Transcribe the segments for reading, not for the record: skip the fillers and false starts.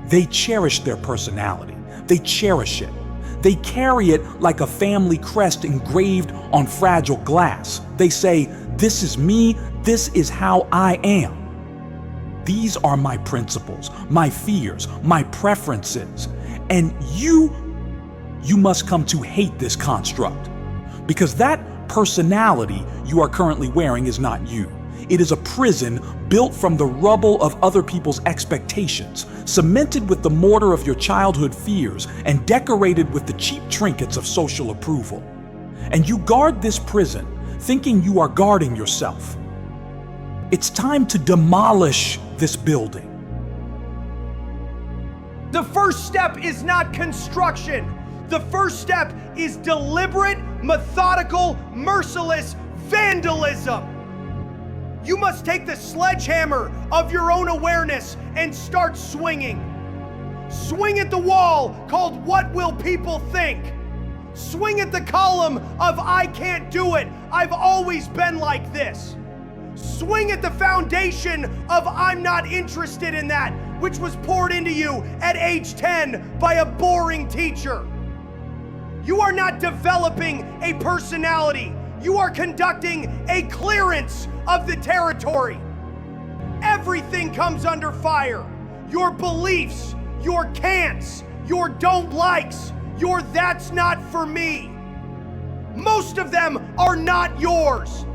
They cherish their personality. They cherish it. They carry it like a family crest engraved on fragile glass. They say, "This is me, this is how I am. These are my principles, my fears, my preferences." And you must come to hate this construct, because that personality you are currently wearing is not you. It is a prison built from the rubble of other people's expectations, cemented with the mortar of your childhood fears, and decorated with the cheap trinkets of social approval. And you guard this prison, thinking you are guarding yourself. It's time to demolish this building. The first step is not construction. The first step is deliberate, methodical, merciless vandalism. You must take the sledgehammer of your own awareness and start swinging. Swing at the wall called "What Will People Think?" Swing at the column of "I can't do it, I've always been like this." Swing at the foundation of "I'm not interested in that," which was poured into you at age 10 by a boring teacher. You are not developing a personality. You are conducting a clearance of the territory. Everything comes under fire. Your beliefs, your can'ts, your don't likes, your "that's not for me." Most of them are not yours.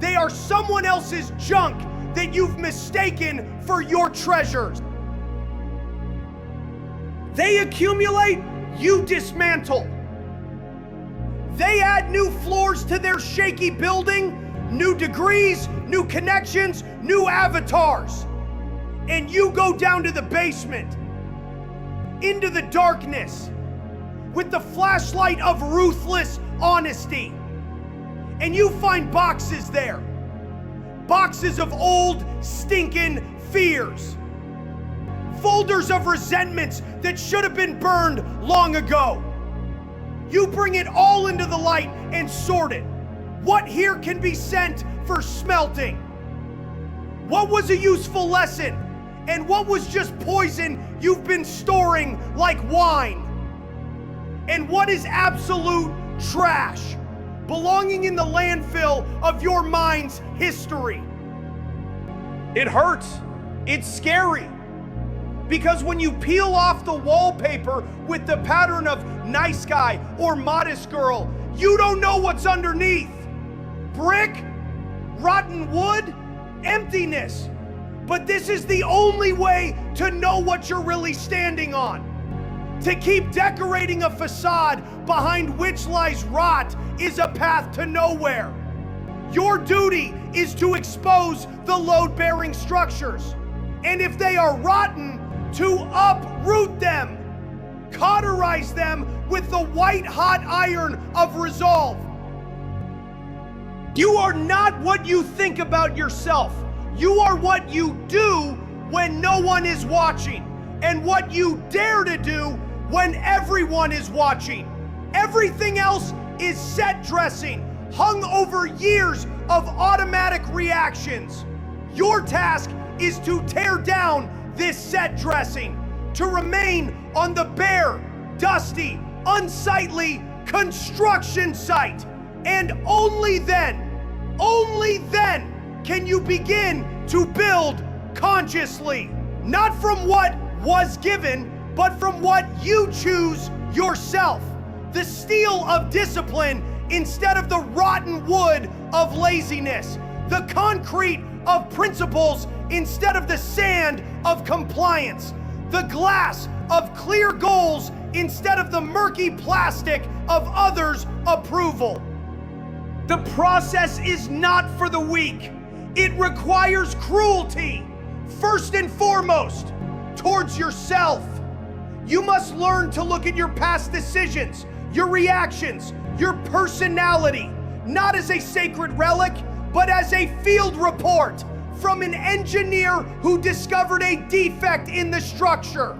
They are someone else's junk that you've mistaken for your treasures. They accumulate, you dismantle. They add new floors to their shaky building, new degrees, new connections, new avatars. And you go down to the basement, into the darkness, with the flashlight of ruthless honesty. And you find boxes there. Boxes of old, stinking fears. Folders of resentments that should have been burned long ago. You bring it all into the light and sort it. What here can be sent for smelting? What was a useful lesson? And what was just poison you've been storing like wine? And what is absolute trash, belonging in the landfill of your mind's history? It hurts. It's scary. Because when you peel off the wallpaper with the pattern of nice guy or modest girl, you don't know what's underneath. Brick, rotten wood, emptiness. But this is the only way to know what you're really standing on. To keep decorating a facade behind which lies rot is a path to nowhere. Your duty is to expose the load-bearing structures. And if they are rotten, to uproot them, cauterize them with the white-hot iron of resolve. You are not what you think about yourself. You are what you do when no one is watching, and what you dare to do when everyone is watching. Everything else is set dressing, hung over years of automatic reactions. Your task is to tear down this set dressing, to remain on the bare, dusty, unsightly construction site. And only then can you begin to build consciously, not from what was given, but from what you choose yourself. The steel of discipline instead of the rotten wood of laziness. The concrete of principles instead of the sand of compliance. The glass of clear goals instead of the murky plastic of others' approval. The process is not for the weak. It requires cruelty, first and foremost, towards yourself. You must learn to look at your past decisions, your reactions, your personality, not as a sacred relic, but as a field report from an engineer who discovered a defect in the structure.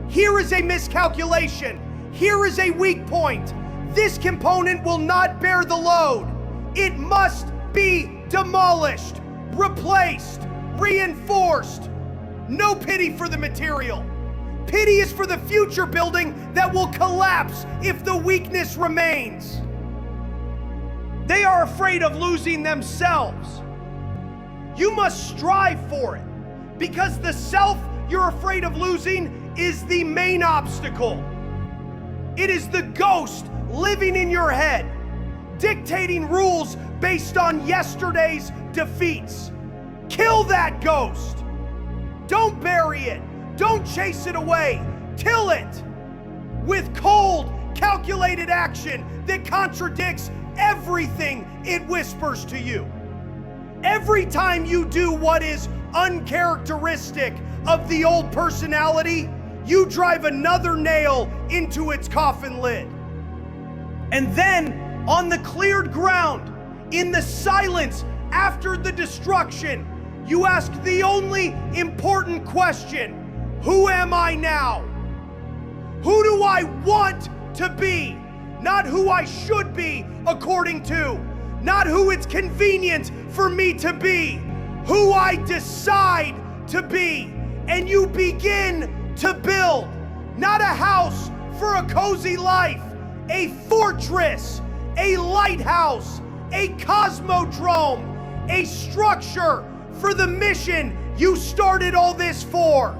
Here is a miscalculation. Here is a weak point. This component will not bear the load. It must be demolished, replaced, reinforced. No pity for the material. Pity is for the future building that will collapse if the weakness remains. They are afraid of losing themselves. You must strive for it, because the self you're afraid of losing is the main obstacle. It is the ghost living in your head, dictating rules based on yesterday's defeats. Kill that ghost. Don't bury it. Don't chase it away. Kill it with cold, calculated action that contradicts everything it whispers to you. Every time you do what is uncharacteristic of the old personality, you drive another nail into its coffin lid. And then, on the cleared ground, in the silence after the destruction, you ask the only important question: who am I now? Who do I want to be? Not who I should be according to, not who it's convenient for me to be, who I decide to be. And you begin to build, not a house for a cozy life, a fortress, a lighthouse, a cosmodrome, a structure for the mission you started all this for.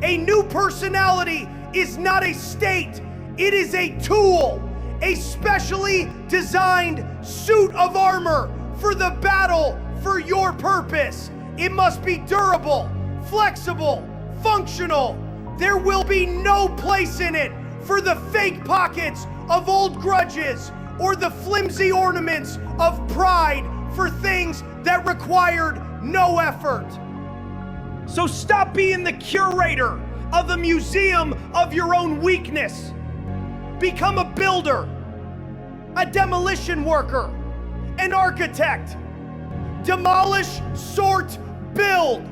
A new personality is not a state, it is a tool, a specially designed suit of armor for the battle for your purpose. It must be durable, flexible, functional. There will be no place in it for the fake pockets of old grudges or the flimsy ornaments of pride for things that required no effort. So stop being the curator of the museum of your own weakness. Become a builder, a demolition worker, an architect. Demolish, sort, build.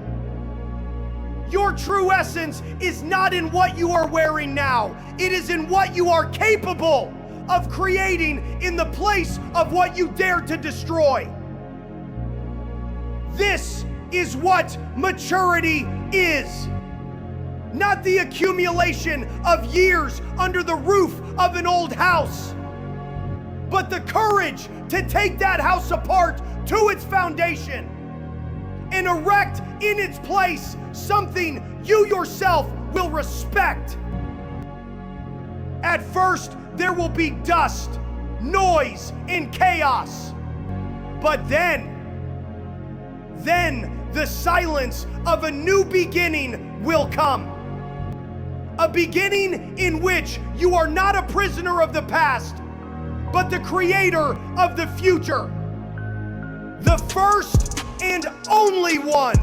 Your true essence is not in what you are wearing now. It is in what you are capable of creating in the place of what you dare to destroy. This is what maturity is. Not the accumulation of years under the roof of an old house, but the courage to take that house apart to its foundation and erect in its place something you yourself will respect. At first, there will be dust, noise, and chaos. But then the silence of a new beginning will come. A beginning in which you are not a prisoner of the past, but the creator of the future. The first and only one.